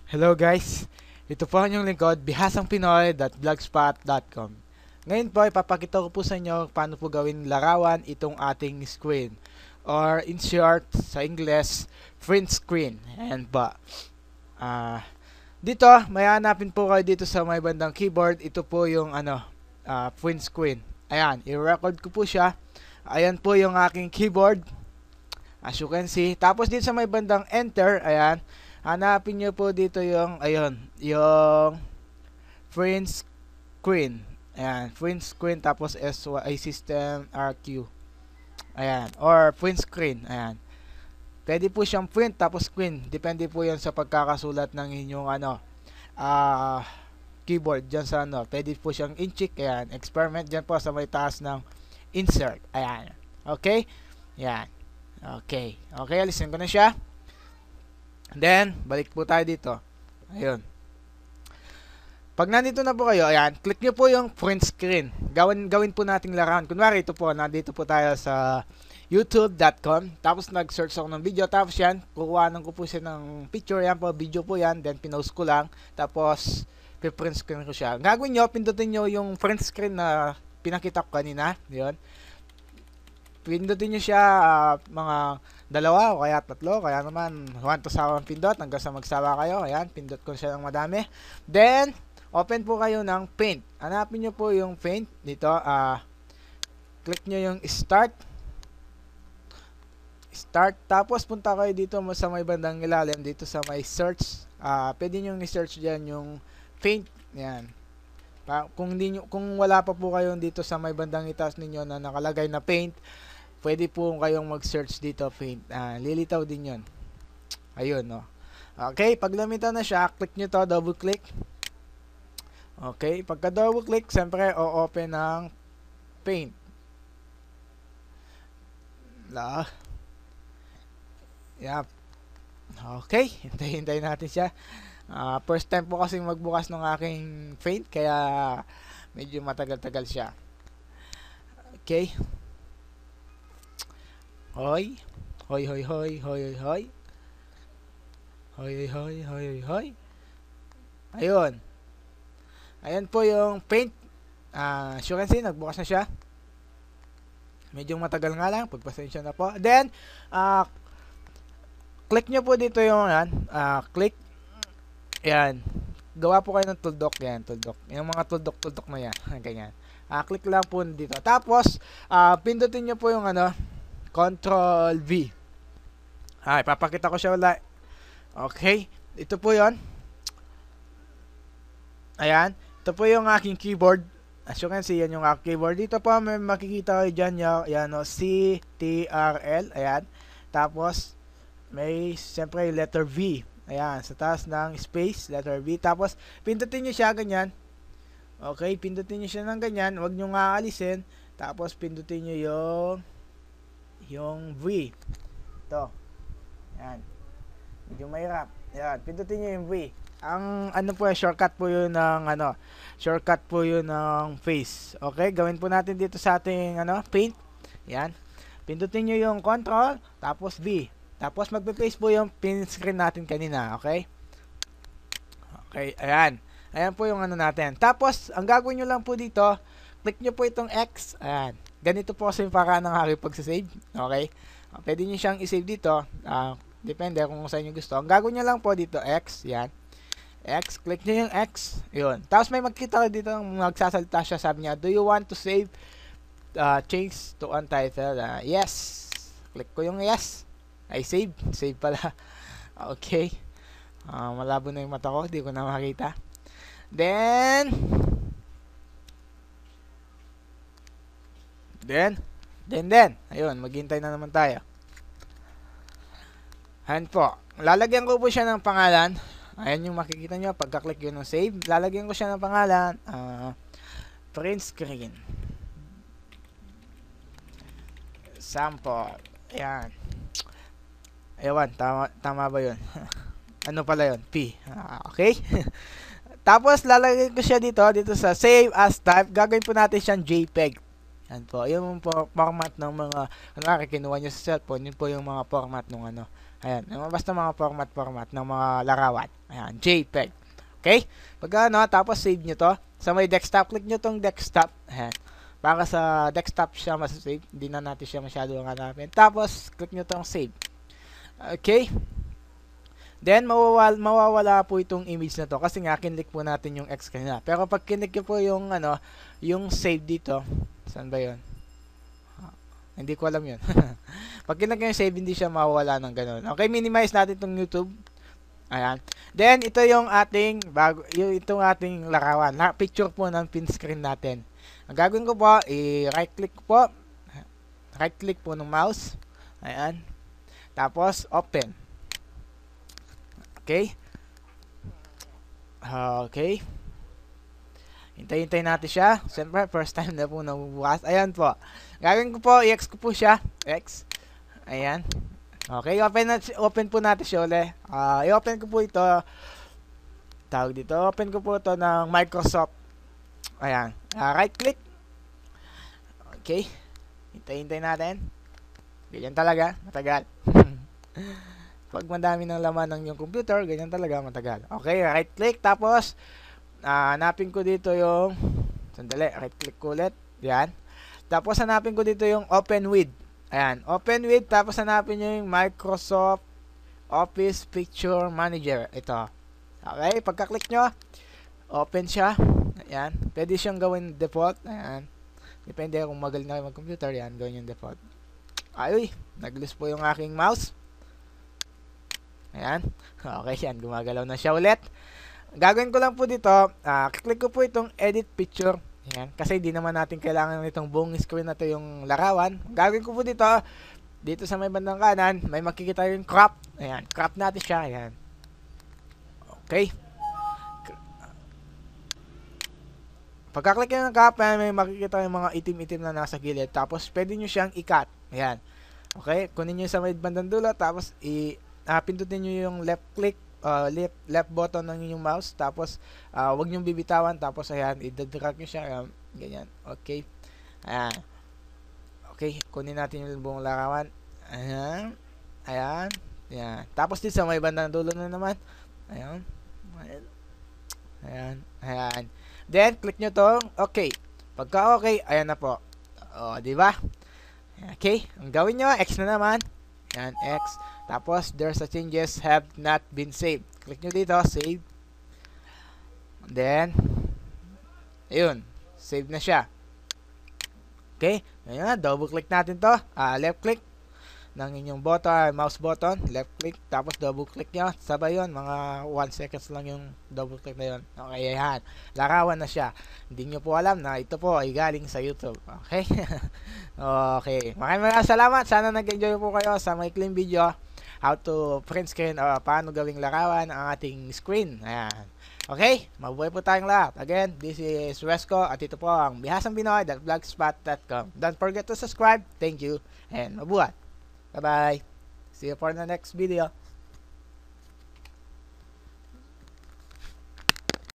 Hello guys, ito po ang inyong lingkod, bihasangpinoy.blogspot.com. Ngayon po, ipapakita ko po sa inyo paano po gawin larawan itong ating screen. Or in short, sa English, print screen. Ayan po. Dito, may hanapin po kayo dito sa may bandang keyboard. Ito po yung print screen. Ayan, i-record ko po siya. Ayan po yung aking keyboard. As you can see. Tapos dito sa may bandang enter, ayan. Hanapin nyo po dito yung, yung print screen. Ayan, print screen tapos SY system RQ. Ayan, or print screen. Ayan. Pwede po siyang print tapos screen. Depende po yan sa pagkakasulat ng inyong keyboard dyan sa Pwede po siyang incheck. Ayan, experiment dyan po sa may taas ng insert. Ayan. Okay? Ayan. Okay. Okay, alisin ko na siya. Then, balik po tayo dito. Ayun. Pag nandito na po kayo, ayan, click nyo po yung print screen. Gawin po nating larawan. Kunwari, ito po, nandito po tayo sa youtube.com. Tapos, nag-search ako ng video. Tapos yan, kukuhanan ko po siya ng picture. Yan po, video po yan. Then, pinost ko lang. Tapos, print screen ko siya. Gagawin nyo, pindutin nyo yung print screen na pinakita ko kanina. Yun. Pindutin nyo siya mga dalawa o kaya tatlo, kaya naman 1 to 7 pindot hanggang sa magsawa kayo. Ayan, pindot ko siya ng madami. Then, open po kayo ng paint. Hanapin nyo po yung paint dito. Click nyo yung start. Tapos punta kayo dito sa may bandang ilalim, dito sa may search. Pwede nyo i-search dyan yung paint. Ayan. Kung wala pa po kayo dito sa may bandang itaas ninyo na nakalagay na paint, pwede po kayong mag-search dito paint. Lilitaw din yun. Ayun, no. Okay, pag lumitaw na siya, click nyo to, double click. Okay, pagka double click, siyempre, o-open ng paint. Yep. Okay, hintayin natin siya. First time po kasi magbukas ng aking paint, kaya medyo matagal-tagal siya. Okay. Hoy. Hoy. Ayun. Ayan po yung paint. As you can see, nagbukas na siya. Medyo matagal nga lang. Pagpasensya na po. Then, click nyo po dito yung click. Ayan. Gawa po kayo ng tuldok. Yan, tuldok. Yung mga tuldok na yan. Ganyan. Click lang po dito. Tapos, pindutin nyo po yung Control V. Ipapakita ko siya ulit. Okay. Ito po yon. Ayan. Ito po yung aking keyboard. As you can see, yan yung aking keyboard. Dito po, may makikita kayo dyan. Yan, CTRL. Ayan. Tapos, may, siyempre, letter V. Ayan. Sa taas ng space, letter V. Tapos, pindutin nyo siya ganyan. Okay. Pindutin nyo siya ng ganyan. Huwag nyo nga alisin. Tapos, pindutin nyo yung V. Ito. Yan. Medyo mahirap. Yan. Pindutin nyo yung V. Ang po shortcut po yun ng shortcut po yun ng face. Okay? Gawin po natin dito sa ating paint. Yan. Pindutin nyo yung control, tapos V. Tapos magpe-paste po yung pin screen natin kanina. Okay? Okay. Ayan. Ayan po yung natin. Tapos, ang gagawin nyo lang po dito, click nyo po itong X. Ayan. Ganito po kasi yung paraan ng aking pagsasave. Okay? Pwede nyo siyang isave dito. Depende kung saan nyo gusto. Ang gagawin nyo lang po dito, X. Yan. X. Click nyo yung X. Yun. Tapos may magkita dito magsasalita siya. Sabi niya, do you want to save change to untitled? Yes. Click ko yung yes. Ay, save. Save pala. Okay. Malabo na yung mata ko. Hindi ko na makita. Then, ayun, maghintay na naman tayo. Ayan po. Lalagyan ko po siya ng pangalan. Ayan yung makikita nyo. Pagka-click yun ng save, lalagyan ko siya ng pangalan. Print screen. Sample. Ayan. Ewan, tama ba yun? Ano pala yun? P. Okay? Tapos, lalagyan ko siya dito sa save as type. Gagawin po natin siyang JPEG. Yan po. Yung po format ng mga, kinuha nyo sa cellphone, yun po yung mga format ng Ayan, basta mga format ng mga larawan. Ayan, JPEG. Okay? Pag ano, tapos save nyo to. Sa may desktop, click nyo tong desktop. Ayan. Para sa desktop siya masasave. Hindi na natin siya masyadong hanapin. Tapos, click nyo tong save. Okay? Then, mawawala po itong image na to. Kasi nga, kinlik po natin yung X kanina. Pero pag kinlik nyo po yung, ano, yung save dito. Saan ba yun? Hindi ko alam yun. Pag kinlik nyo yung save, hindi siya mawawala ng ganun. Okay, minimize natin itong YouTube. Ayan. Then, ito yung ating, itong ating larawan. Picture po ng pin screen natin. Ang gagawin ko po, right click po. Right click po ng mouse. Ayan. Tapos, open. Okay. Okay. Hintay-hintay natin siya. Siyempre, first time na po nabubukas. Ayan po. Gagawin ko po, i-X ko po siya. X. Ayan. Okay, open po natin siya ulit. I-open ko po ito. Tawag dito. Open ko po ito ng Microsoft. Ayan. Right click. Okay. Hintay-hintay natin. Ganyan talaga. Matagal. Pag madami ng laman ng yung computer, ganyan talaga matagal. Okay, right click. Tapos, hanapin ko dito yung, sandali, right click ko ulit. Yan. Tapos, hanapin ko dito yung open with. Ayan, open with. Tapos, hanapin nyo yung Microsoft Office Picture Manager. Ito. Okay, pagka-click nyo, open siya. Ayan. Pwede siyang gawin default. Ayan. Depende kung magaling na kayo mag-computer. Yan, gawin yung default. Ay, nag-lose po yung aking mouse. Ayan. Okay, yan. Gumagalaw na siya ulit. Gagawin ko lang po dito, click ko po itong edit picture. Ayan. Kasi hindi naman natin kailangan itong buong screen na ito yung larawan. Gagawin ko po dito sa may bandang kanan, may makikita yung crop. Ayan. Crop natin siya. Ayan. Okay. Pagka-click nyo ng crop, may makikita yung mga itim-itim na nasa gilid. Tapos, pwede nyo siyang i-cut. Ayan. Okay. Kunin nyo sa may bandang dulo. Tapos, pindutin nyo yung left click, left button ng inyong mouse, tapos wag nyo bibitawan, tapos ayan, i-drag nyo siya, ayan, ganyan. Okay. Ayan. Okay, kunin natin yung buong larawan. Ayan. Ayan. Ayan. Tapos dito sa may bandang dulo na naman. Ayan. Ayan. Ayan. Ayan. Then, click nyo to. Okay. Pagka okay, ayan na po. O, diba? Okay. Ang gawin nyo, X na naman. Ayan, X. Tapos, there's a changes have not been saved. Click nyo dito, save. Then, ayun, save na siya. Okay, ayan, double click natin to. Left click ng inyong button, mouse button, left click, tapos double click nyo. Sabay yun, mga 1 seconds lang yung double click na yun. Okay, ayan, larawan na siya. Hindi nyo po alam na ito po ay galing sa YouTube. Okay, okay, maraming salamat. Sana nag-enjoy po kayo sa maikling video how to print screen o paano gawing larawan ang ating screen. Ayan. Okay, mabuhay po tayong lahat. Again, this is Wesco at ito po ang bihasangpinoy.blogspot.com. Don't forget to subscribe. Thank you and mabuhay. Bye-bye. See you for the next video.